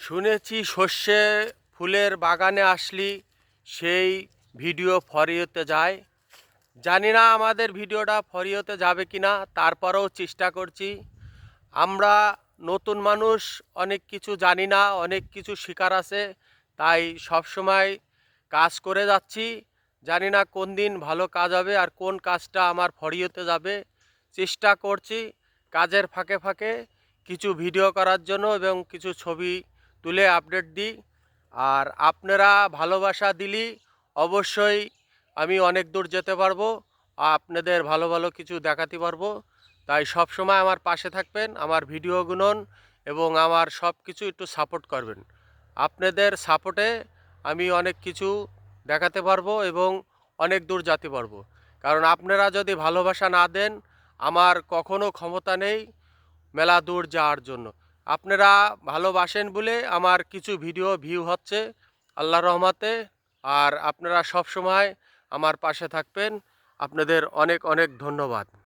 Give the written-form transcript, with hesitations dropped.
শুনেছি সর্ষে ফুলের বাগানে আসলি সেই ভিডিও ফরিওতে যায়। জানি না আমাদের ভিডিওটা ফরিওতে যাবে কি না, তারপরেও চেষ্টা করছি। আমরা নতুন মানুষ, অনেক কিছু জানি না, অনেক কিছু শেখার আছে, তাই সব সময় কাজ করে যাচ্ছি। জানি না কোন দিন ভালো কাজ হবে আর কোন কাজটা আমার ফরিওতে যাবে। চেষ্টা করছি কাজের ফাঁকে ফাঁকে কিছু ভিডিও করার জন্য এবং কিছু ছবি তুলে আপডেট দিই। আর আপনারা ভালোবাসা দিলি অবশ্যই আমি অনেক দূর যেতে পারবো, আপনাদের ভালো ভালো কিছু দেখাতে পারবো। তাই সব সময় আমার পাশে থাকবেন, আমার ভিডিও গুনন এবং আমার সব কিছু একটু সাপোর্ট করবেন। আপনাদের সাপোর্টে আমি অনেক কিছু দেখাতে পারবো এবং অনেক দূর যেতে পারবো। কারণ আপনারা যদি ভালোবাসা না দেন, আমার কখনো ক্ষমতা নেই মেলা দূর যাওয়ার জন্য। আপনারা ভালোবাসেন বলে আমার কিছু ভিডিও ভিউ হচ্ছে, আল্লাহর রহমতে। আর আপনারা সব সময় আমার পাশে থাকবেন। আপনাদের অনেক অনেক ধন্যবাদ।